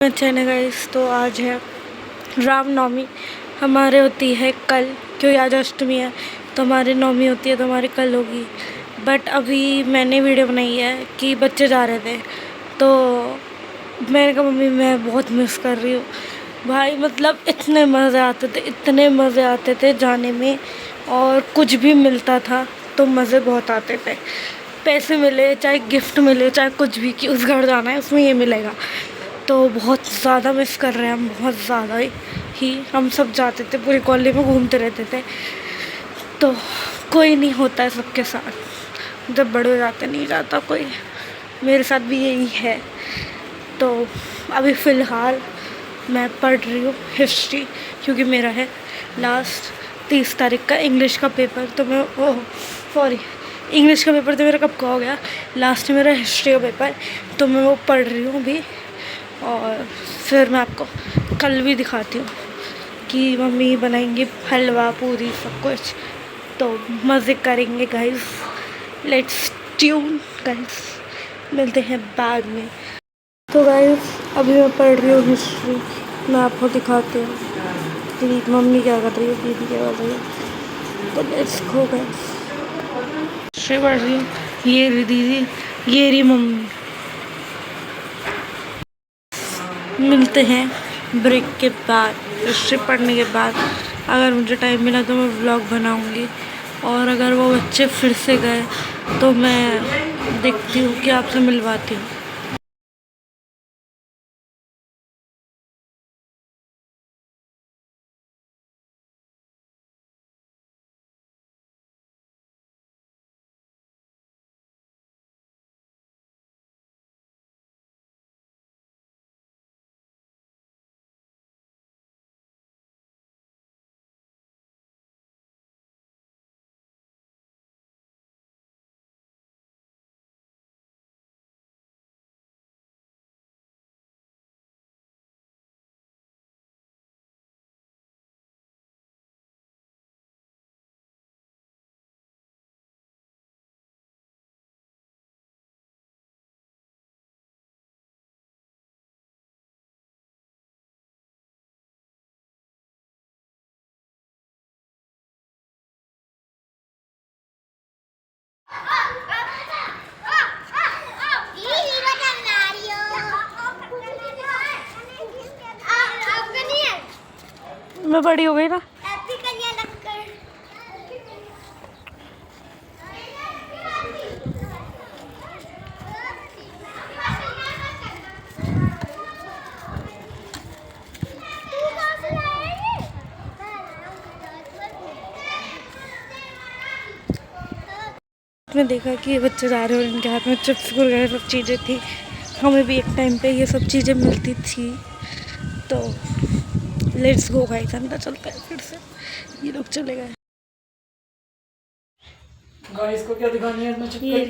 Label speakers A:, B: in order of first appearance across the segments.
A: अच्छा है गाइस। तो आज है रामनवमी। हमारे होती है कल, क्योंकि आज अष्टमी है तो हमारी नवमी होती है तो हमारी कल होगी। बट अभी मैंने वीडियो बनाई है कि बच्चे जा रहे थे तो मैंने कहा मम्मी मैं बहुत मिस कर रही हूँ भाई। मतलब इतने मज़े आते थे जाने में, और कुछ भी मिलता था तो मज़े बहुत आते थे। पैसे मिले चाहे गिफ्ट मिले चाहे कुछ भी, कि उस घर जाना है उसमें ये मिलेगा, तो बहुत ज़्यादा मिस कर रहे हैं हम, बहुत ज़्यादा ही। हम सब जाते थे, पूरी कॉलोनी में घूमते रहते थे। तो कोई नहीं होता है सबके साथ, जब बड़े हो जाते नहीं जाता कोई। मेरे साथ भी यही है। तो अभी फ़िलहाल मैं पढ़ रही हूँ हिस्ट्री, क्योंकि मेरा है लास्ट 30 तारीख का इंग्लिश का पेपर। तो मैं इंग्लिश का पेपर तो मेरा कब का हो गया, लास्ट मेरा हिस्ट्री का पेपर। तो मैं वो पढ़ रही हूँ अभी, और फिर मैं आपको कल भी दिखाती हूँ कि मम्मी बनाएंगी हलवा पूरी सब कुछ, तो मज़े करेंगे गाइस। लेट्स ट्यून गाइस, मिलते हैं बाद में। तो गाइस अभी मैं पढ़ रही हूँ हिस्ट्री, मैं आपको दिखाती हूँ कि मम्मी क्या कर रही है, दीदी क्या कर रही है। तो लेट्स गो गाइस। हिस्ट्री पढ़ रही हूँ, ये रही दीदी, ये रही मम्मी। मिलते हैं ब्रेक के बाद, हिस्ट्री पढ़ने के बाद। अगर मुझे टाइम मिला तो मैं व्लॉग बनाऊंगी, और अगर वो बच्चे फिर से गए तो मैं देखती हूँ कि आपसे मिलवाती हूँ। मैं बड़ी हो गई ना। मैं देखा कि ये बच्चे जा रहे हैं और इनके हाथ में चिप्स कुरकुरे सब चीज़ें थी। हमें भी एक टाइम पे ये सब चीज़ें मिलती थी। तो लेट्स गो गाइस, अंदर चलते हैं फिर से। ये लोग चले गए।
B: गाइस को क्या दिखानी है?
A: ये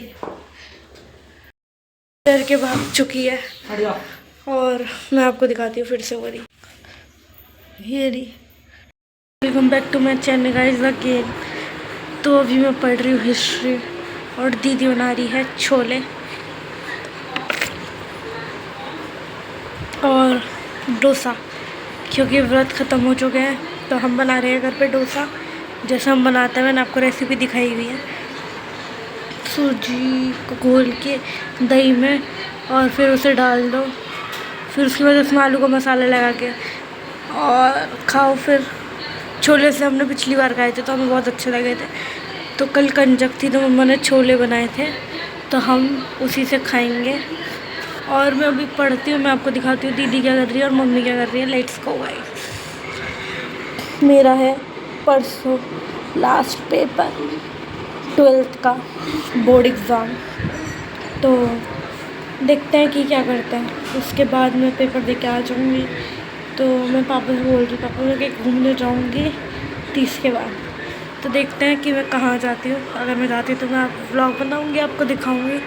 A: डर के भाग चुकी है, और मैं आपको दिखाती हूँ फिर से वो रही, ये रही। Welcome back to my channel guys again. तो अभी मैं पढ़ रही हूँ हिस्ट्री, और दीदी बना रही है छोले और डोसा, क्योंकि व्रत ख़त्म हो चुके हैं तो हम बना रहे हैं घर पे डोसा। जैसे हम बनाते हैं मैंने आपको रेसिपी दिखाई हुई है। सूजी को घोल के दही में, और फिर उसे डाल दो, फिर उसके बाद उसमें आलू का मसाला लगा के और खाओ। फिर छोले से हमने पिछली बार खाए थे तो हमें बहुत अच्छे लगे थे। तो कल कंजक थी तो मम्मा ने छोले बनाए थे, तो हम उसी से खाएंगे। और मैं अभी पढ़ती हूँ, मैं आपको दिखाती हूँ दीदी क्या कर रही है और मम्मी क्या कर रही है। Let's go guys. मेरा है परसों लास्ट पेपर, 12th का बोर्ड एग्ज़ाम। तो देखते हैं कि क्या करते हैं। उसके बाद मैं पेपर दे के आ जाऊँगी। तो मैं पापा से बोल रही, पापा मैं कहीं घूमने जाऊँगी 30 के बाद। तो देखते हैं कि मैं कहाँ जाती हूँ। अगर मैं जाती हूँ तो मैं व्लॉग बनाऊँगी, आपको दिखाऊँगी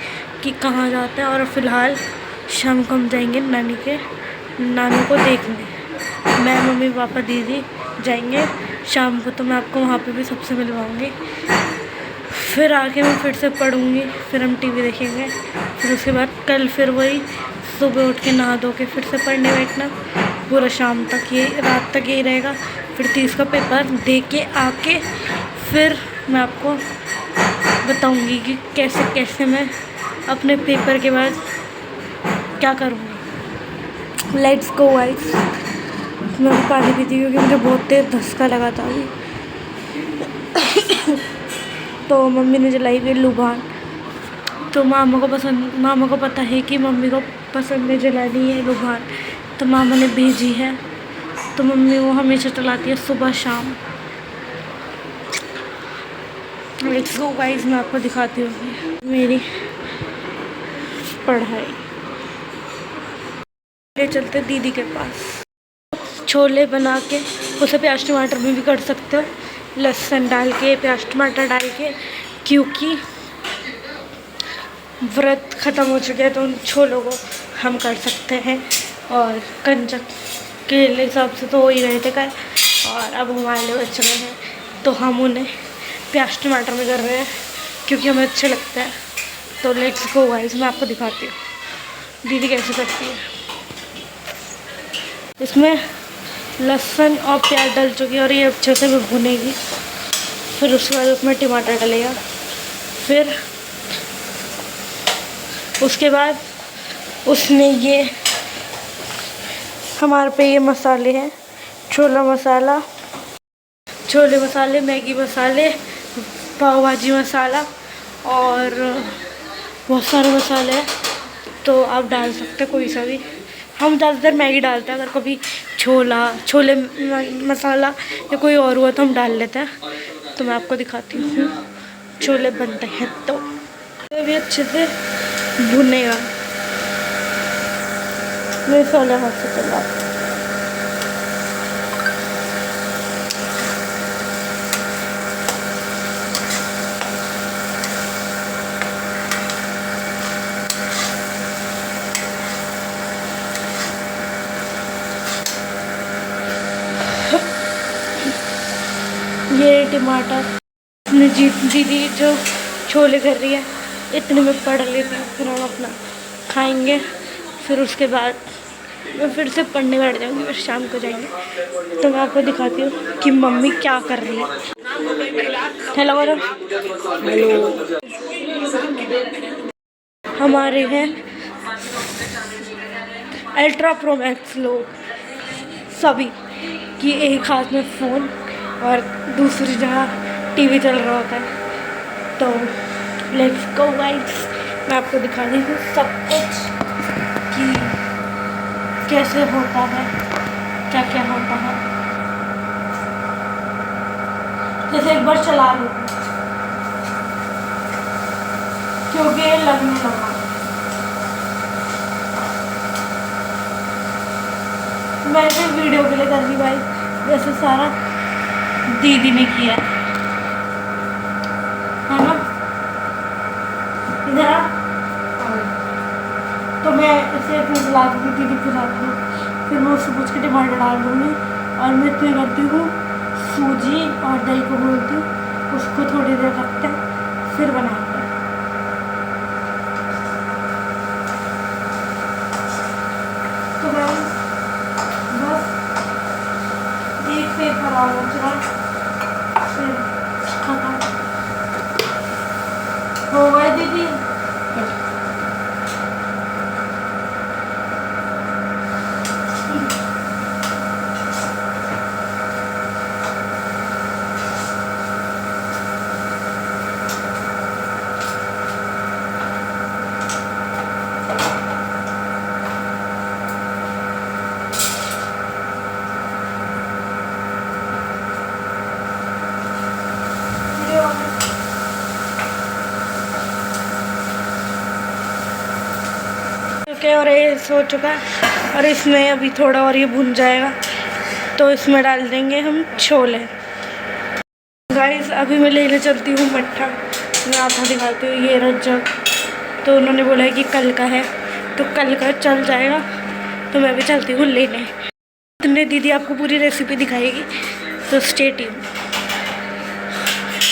A: कि कहाँ जाते हैं। और फ़िलहाल शाम को हम जाएंगे नानी को देखने। मैं मम्मी पापा दीदी जाएंगे शाम को, तो मैं आपको वहाँ पे भी सबसे मिलवाऊँगी। फिर आके मैं फिर से पढ़ूँगी, फिर हम टीवी देखेंगे। फिर उसके बाद कल फिर वही सुबह उठ के नहा धो के फिर से पढ़ने बैठना, पूरा शाम तक ये रात तक यही रहेगा। फिर 30 का पेपर दे के आके फिर मैं आपको बताऊंगी कि कैसे कैसे मैं अपने पेपर के बाद क्या करूँगी। Let's go guys. मैं पानी पीती क्योंकि मुझे बहुत तेज़ धक्का लगा था अभी। तो मम्मी ने जलाई हुई लुभान, तो मामा को पता है कि मम्मी को पसंद है जलानी है लुभान, तो मामा ने भेजी है। तो मम्मी वो हमेशा चलाती है सुबह शाम। लेट्स गो गाइस, मैं आपको दिखाती हूँ मेरी पढ़ाई। ले चलते दीदी के पास। छोले बना के उसे प्याज टमाटर में भी कर सकते हो, लहसुन डाल के प्याज टमाटर डाल के, क्योंकि व्रत ख़त्म हो चुके हैं तो उन छोलों को हम कर सकते हैं। और कंजक के हिसाब से तो हो ही रहे थे कल, और अब हमारे लिए बच रहे हैं तो हम उन्हें प्याज टमाटर में कर रहे हैं क्योंकि हमें अच्छे लगते हैं। तो लेट्स गो गाइस, मैं आपको दिखाती हूँ दीदी कैसे करती है। इसमें लहसुन और प्याज डल चुकी है और ये अच्छे से भी भुनेगी। फिर उसके बाद उसमें टमाटर डलेगा। फिर उसके बाद उसमें ये हमारे पे ये मसाले हैं, छोले मसाले, मैगी मसाले, पाव भाजी मसाला और बहुत सारे मसाले हैं। तो आप डाल सकते हैं कोई सा भी। हम ज़्यादातर मैगी डालते हैं, अगर कभी छोले मसाला या कोई और हुआ तो हम डाल लेते हैं। तो मैं आपको दिखाती हूँ छोले बनते हैं। तो भी अच्छे से भुनेगा। मैं सोले हाथ से चला ये टमाटर अपनी दीदी जो छोले कर रही है इतने में पढ़ लेती हूँ, फिर हम अपना खाएंगे। फिर उसके बाद मैं फिर से पढ़ने बैठ जाऊँगी, फिर शाम को जाएंगे। तो मैं आपको दिखाती हूँ कि मम्मी क्या कर रही है। हेलो करो। हेलो। हमारे हैं अल्ट्रा प्रो मैक्स लोग सभी कि एक हाथ में फ़ोन और दूसरी जगह टीवी चल रहा होता है। तो लेट्स गो गाइस, मैं आपको दिखा दी हूँ सब कुछ कि कैसे होता है, क्या क्या होता है। जैसे एक बार चला लूँ क्योंकि ये लगने लगा। मैं सिर्फ वीडियो के लिए कर रही भाई, वैसे सारा दीदी ने किया है ना। इधर तो मैं इसे फिर ला दूँगी, दीदी फिर आती हूँ। फिर मैं उससे पूछ के टमाटर डाल दूँगी और मैं क्या करती हूँ सूजी और दही को घोलती हूँ, उसको थोड़ी देर रखते हैं फिर बनाते हैं। तो मैं बस एक पेपर और बचा फिर खत्म हो गए दीदी। ओके, और ये हो चुका है और इसमें अभी थोड़ा और ये भुन जाएगा तो इसमें डाल देंगे हम छोले। गाइस अभी मैं लेने चलती हूँ मट्ठा, मैं आधा दिखाती हूँ। ये रज्जक तो उन्होंने बोला है कि कल का है तो कल का चल जाएगा, तो मैं भी चलती हूँ लेने। तुमने दीदी आपको पूरी रेसिपी दिखाएगी तो स्टे ट्यून्ड।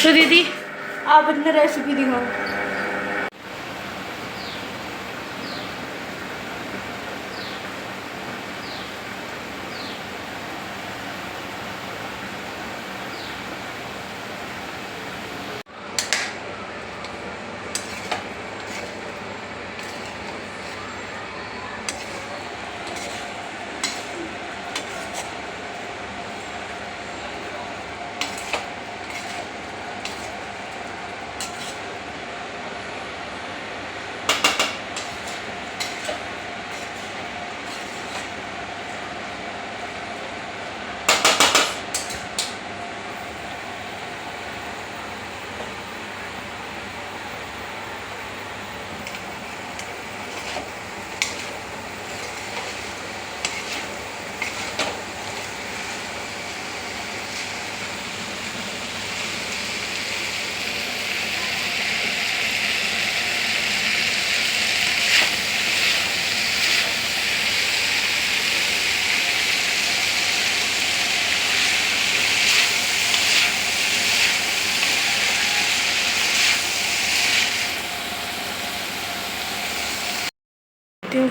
A: तो दीदी आप अपनी रेसिपी दिखाओ।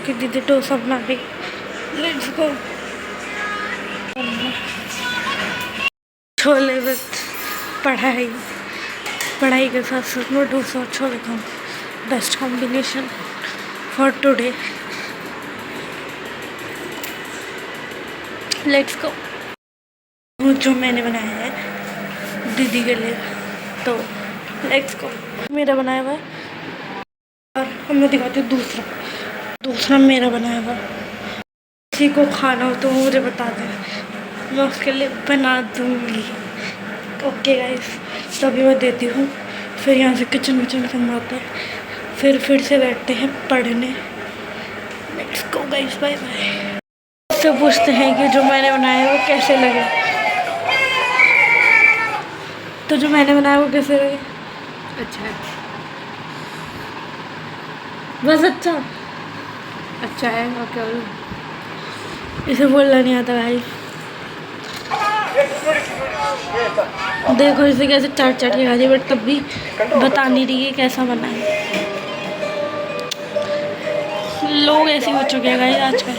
A: कि दीदी डोसा बना रही। Let's go. छोले विद पढ़ाई, पढ़ाई के साथ साथ में डोसा और छोले खाऊँ, best combination for today. Let's go. जो मैंने बनाया है दीदी के लिए, तो लेट्स गो। मेरा बनाया हुआ है और मैं दिखाती हूँ दूसरा मेरा बनाया हुआ। किसी को खाना हो तो मुझे बता दें, मैं उसके लिए बना दूँगी। ओके गाइस, तो अभी मैं देती हूँ, फिर यहाँ से किचन करना होता है, फिर से बैठते हैं पढ़ने। Let's go guys, bye bye. उससे पूछते हैं कि जो मैंने बनाया है वो कैसे लगे। तो जो मैंने बनाया वो कैसे लगे?
C: अच्छा है,
A: बस अच्छा
C: अच्छा है। और क्या बोलूं?
A: इसे बोलना नहीं आता भाई। देखो इसे कैसे चाट के खा रही, बट तब भी बता नहीं रही है कैसा बना है। लोग ऐसे हो चुके हैं गाइस आजकल।